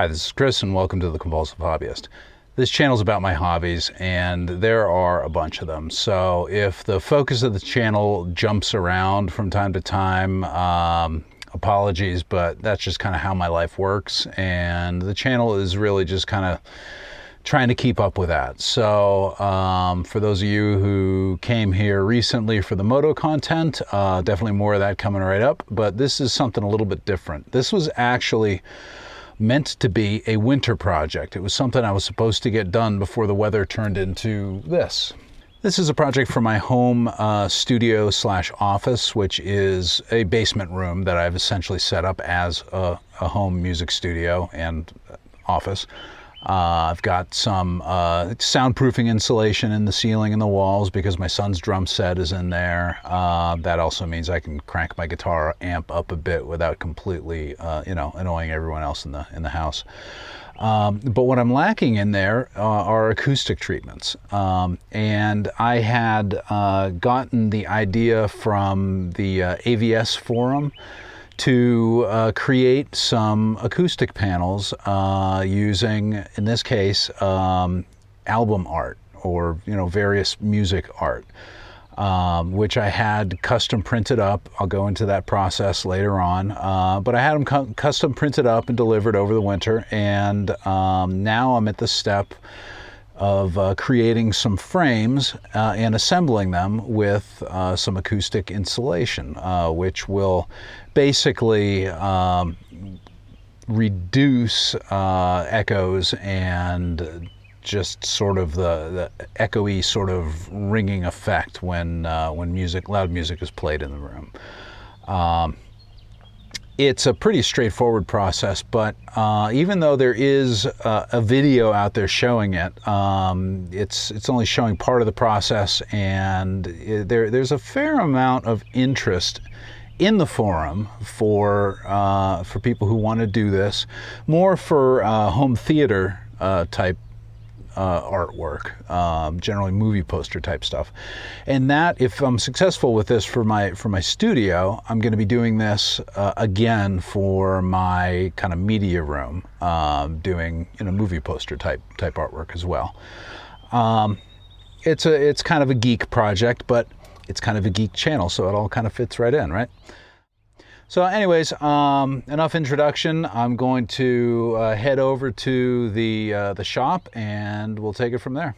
Hi, this is Chris and welcome to The Compulsive Hobbyist. This channel is about my hobbies and there are a bunch of them. So if the focus of the channel jumps around from time to time, apologies, but that's just kind of how my life works. And the channel is really just kind of trying to keep up with that. So for those of you who came here recently for the moto content, definitely more of that coming right up. But this is something a little bit different. This was actually meant to be a winter project. It was something I was supposed to get done before the weather turned into this. This is a project for my home studio slash office, which is a basement room that I've essentially set up as a home music studio and office. I've got some soundproofing insulation in the ceiling and the walls because my son's drum set is in there. That also means I can crank my guitar amp up a bit without completely, annoying everyone else in the house. But what I'm lacking in there are acoustic treatments. And I had gotten the idea from the AVSForum to create some acoustic panels using, in this case, album art or various music art, which I had custom printed up. I'll go into that process later on, but I had them custom printed up and delivered over the winter, and now I'm at the step of creating some frames and assembling them with some acoustic insulation, which will basically reduce echoes and just sort of the echoey sort of ringing effect when loud music is played in the room. It's a pretty straightforward process, but even though there is a video out there showing it, it's only showing part of the process, and there's a fair amount of interest in the forum for people who want to do this, more for home theater type artwork, generally movie poster type stuff. And that, if I'm successful with this for my studio, I'm going to be doing this again for my kind of media room, doing movie poster type artwork as well. It's kind of a geek project, but it's kind of a geek channel, so it all kind of fits right in, right? So anyways, enough introduction. I'm going to head over to the shop and we'll take it from there.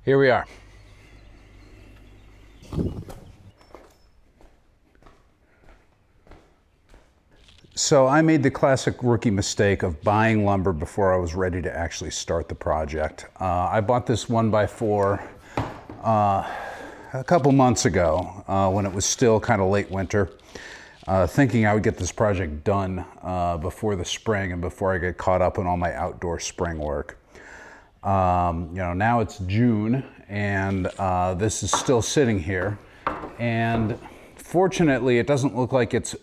Here we are. So I made the classic rookie mistake of buying lumber before I was ready to actually start the project. I bought this 1x4 a couple months ago when it was still kind of late winter, thinking I would get this project done before the spring and before I get caught up in all my outdoor spring work. Now it's June and this is still sitting here, and fortunately it doesn't look like it's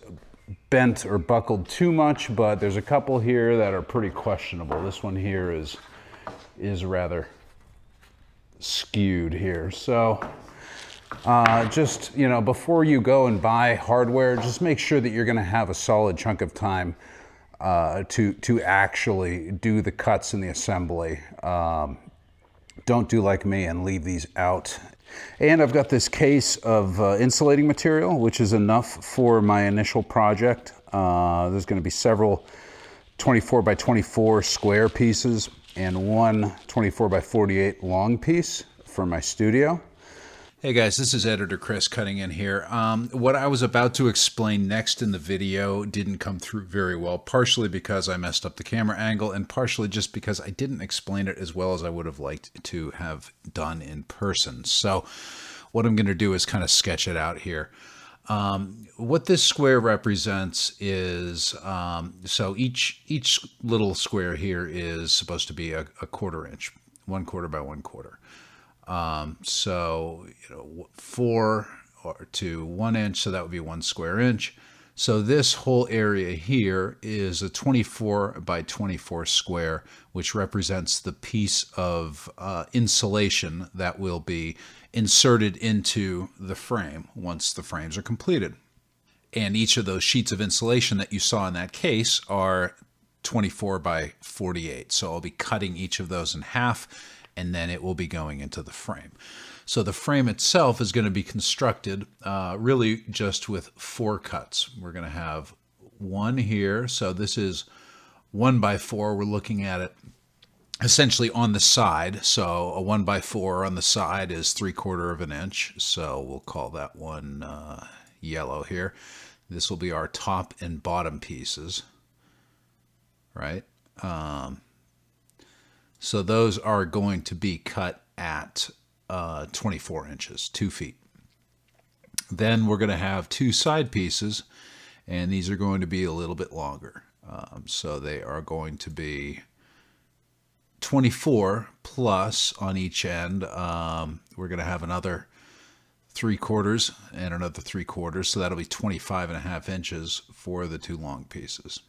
bent or buckled too much, but there's a couple here that are pretty questionable. This one here is rather skewed here. So just before you go and buy hardware, just make sure that you're going to have a solid chunk of time to actually do the cuts and the assembly. Don't do like me and leave these out. And I've got this case of insulating material, which is enough for my initial project. There's going to be several 24 by 24 square pieces and one 24 by 48 long piece for my studio. Hey guys, this is Editor Chris cutting in here. What I was about to explain next in the video didn't come through very well, partially because I messed up the camera angle and partially just because I didn't explain it as well as I would have liked to have done in person. So what I'm going to do is kind of sketch it out here. What this square represents is, so each little square here is supposed to be a quarter inch, 1/4 by 1/4. So 4 to 1 inch, so that would be 1 square inch. So this whole area here is a 24 by 24 square, which represents the piece of insulation that will be inserted into the frame once the frames are completed. And each of those sheets of insulation that you saw in that case are 24 by 48. So I'll be cutting each of those in half, and then it will be going into the frame. So the frame itself is going to be constructed really just with 4 cuts. We're going to have one here. So this is 1 by 4. We're looking at it essentially on the side. So a 1 by 4 on the side is 3/4 of an inch. So we'll call that one yellow here. This will be our top and bottom pieces, right? So those are going to be cut at 24 inches, 2 feet. Then we're going to have 2 side pieces, and these are going to be a little bit longer. So they are going to be 24 plus on each end. We're going to have another 3/4 and another 3/4, so that'll be 25.5 inches for the 2 long pieces.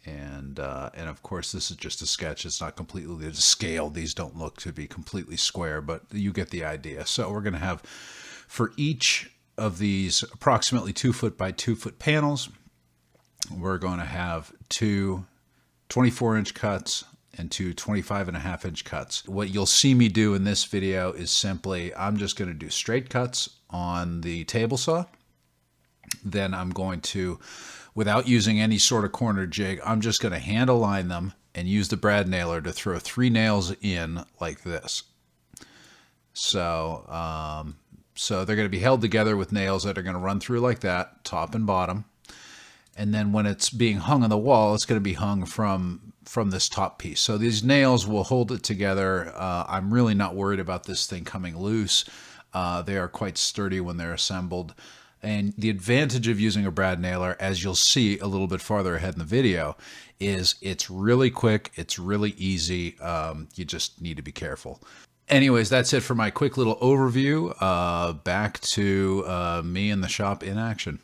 And of course, this is just a sketch. It's not completely to scale. These don't look to be completely square, but you get the idea. So we're going to have, for each of these approximately 2 foot by 2 foot panels, we're going to have 2 24-inch cuts and 2 25.5 inch cuts. What you'll see me do in this video is simply, I'm just going to do straight cuts on the table saw. Then I'm going to, without using any sort of corner jig, I'm just going to hand align them and use the brad nailer to throw 3 nails in like this. So, so they're going to be held together with nails that are going to run through like that, top and bottom. And then when it's being hung on the wall, it's going to be hung from this top piece. So these nails will hold it together. I'm really not worried about this thing coming loose. They are quite sturdy when they're assembled. And the advantage of using a brad nailer, as you'll see a little bit farther ahead in the video, is it's really quick, it's really easy. You just need to be careful. Anyways, that's it for my quick little overview. Back to me in the shop in action.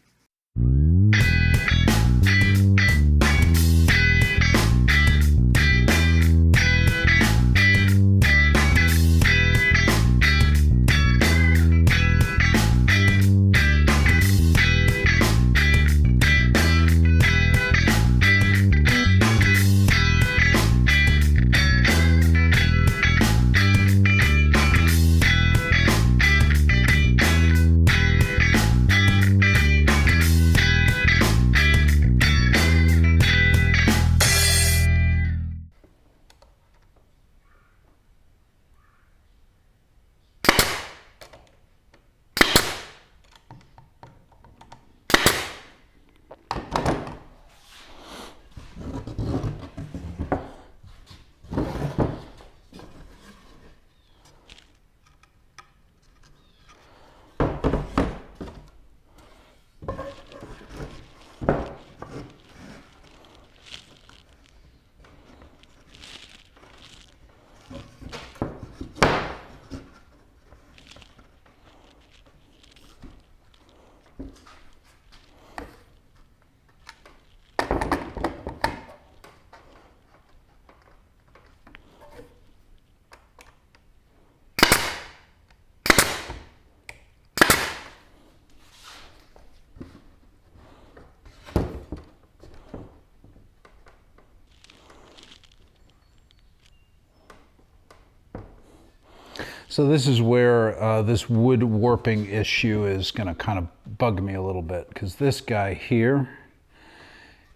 So this is where this wood warping issue is going to kind of bug me a little bit, because this guy here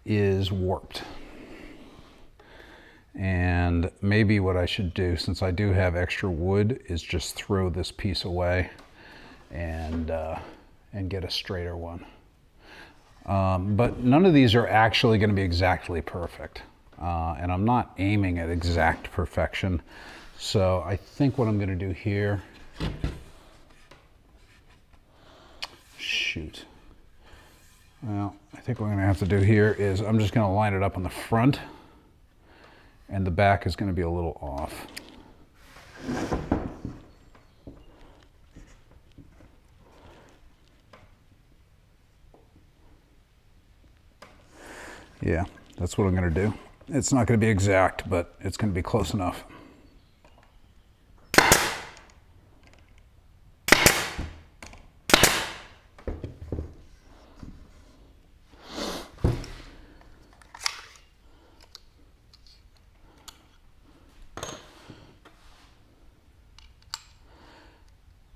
is warped. And maybe what I should do, since I do have extra wood, is just throw this piece away and get a straighter one. But none of these are actually going to be exactly perfect. And I'm not aiming at exact perfection. So I think what I'm going to do here, shoot. Well, I think what I'm going to have to do here is I'm just going to line it up on the front, and the back is going to be a little off. Yeah, that's what I'm going to do. It's not going to be exact, but it's going to be close enough.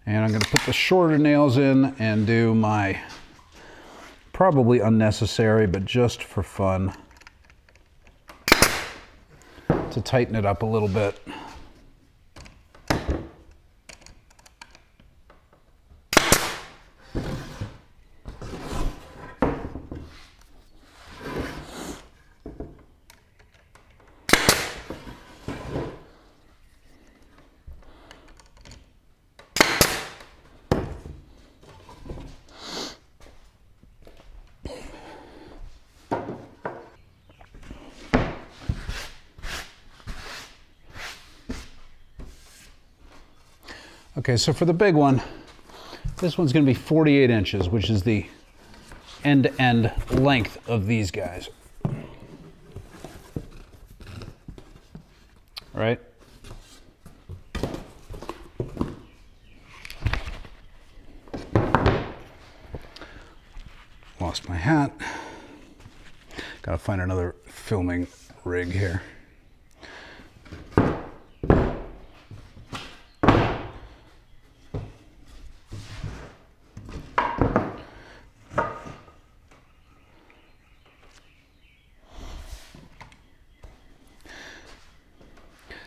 And I'm going to put the shorter nails in and do my, probably unnecessary, but just for fun, to tighten it up a little bit. Okay, so for the big one, this one's going to be 48 inches, which is the end-to-end length of these guys. Right? Lost my hat. Gotta find another filming rig here.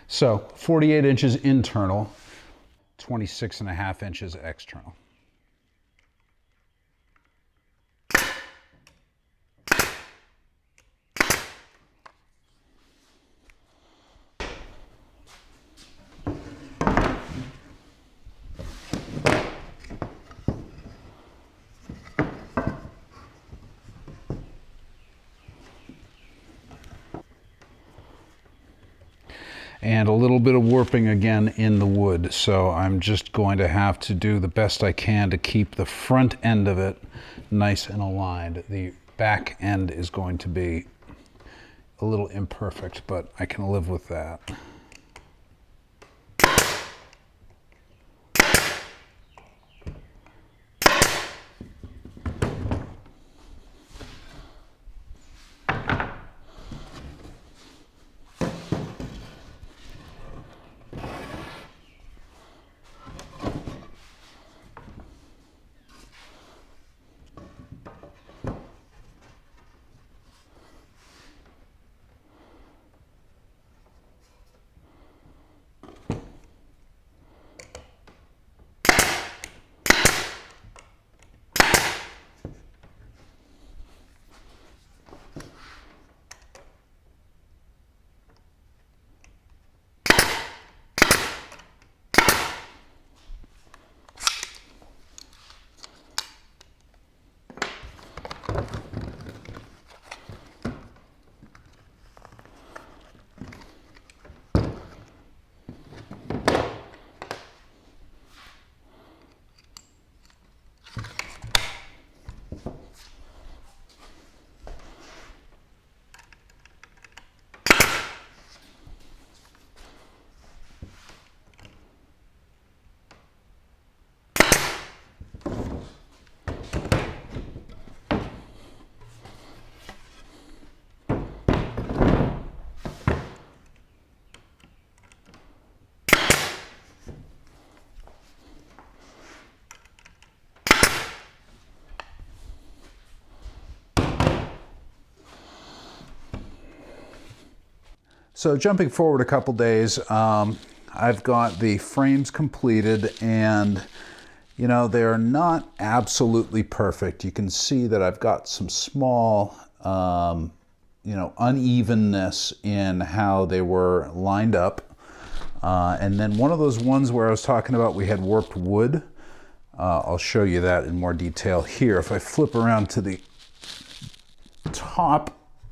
So 48 inches internal, 26.5 inches external. And a little bit of warping again in the wood. So I'm just going to have to do the best I can to keep the front end of it nice and aligned. The back end is going to be a little imperfect, but I can live with that. So jumping forward a couple days, I've got the frames completed, and you know, they're not absolutely perfect. You can see that I've got some small you know, unevenness in how they were lined up. And then one of those ones where I was talking about we had warped wood, I'll show you that in more detail here. If I flip around to the top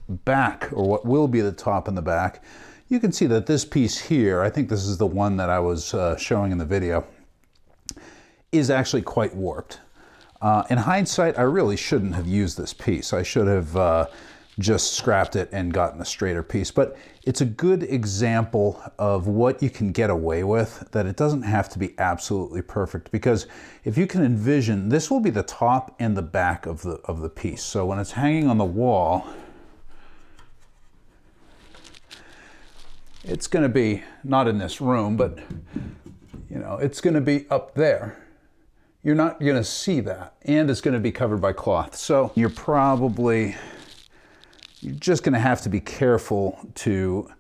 back, or what will be the top and the back, you can see that this piece here, I think this is the one that I was showing in the video, is actually quite warped. In hindsight, I really shouldn't have used this piece. I should have just scrapped it and gotten a straighter piece. But it's a good example of what you can get away with, that it doesn't have to be absolutely perfect, because if you can envision, this will be the top and the back of the piece. So when it's hanging on the wall, it's going to be not in this room, but you know, it's going to be up there. You're not going to see that, and it's going to be covered by cloth. So you're just going to have to be careful to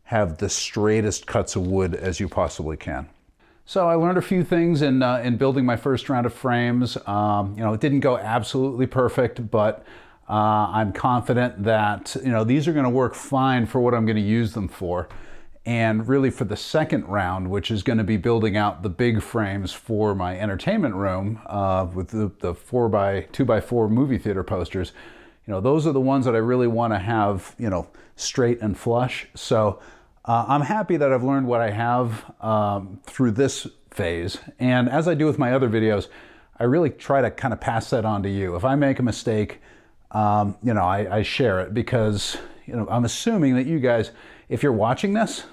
have the straightest cuts of wood as you possibly can. So I learned a few things in building my first round of frames. You know, it didn't go absolutely perfect, but I'm confident that, you know, these are going to work fine for what I'm going to use them for. And really for the second round, which is going to be building out the big frames for my entertainment room with the 2x4 movie theater posters, you know, those are the ones that I really want to have, you know, straight and flush. So I'm happy that I've learned what I have through this phase. And as I do with my other videos, I really try to kind of pass that on to you. If I make a mistake, you know, I share it, because, you know, I'm assuming that you guys, if you're watching this,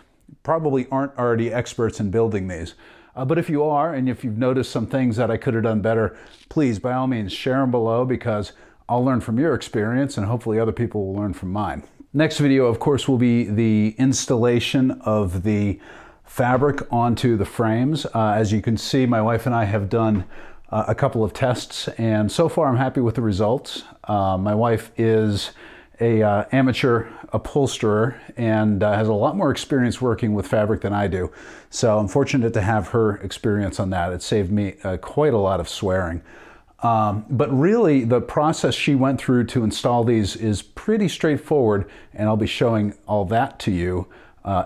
probably aren't already experts in building these. But if you are, and if you've noticed some things that I could have done better, please, by all means, share them below, because I'll learn from your experience and hopefully other people will learn from mine. Next video, of course, will be the installation of the fabric onto the frames. As you can see, my wife and I have done a couple of tests, and so far I'm happy with the results. My wife is a amateur upholsterer and has a lot more experience working with fabric than I do. So I'm fortunate to have her experience on that. It saved me quite a lot of swearing. But really, the process she went through to install these is pretty straightforward, and I'll be showing all that to you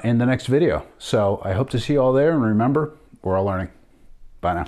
in the next video. So I hope to see you all there, and remember, we're all learning. Bye now.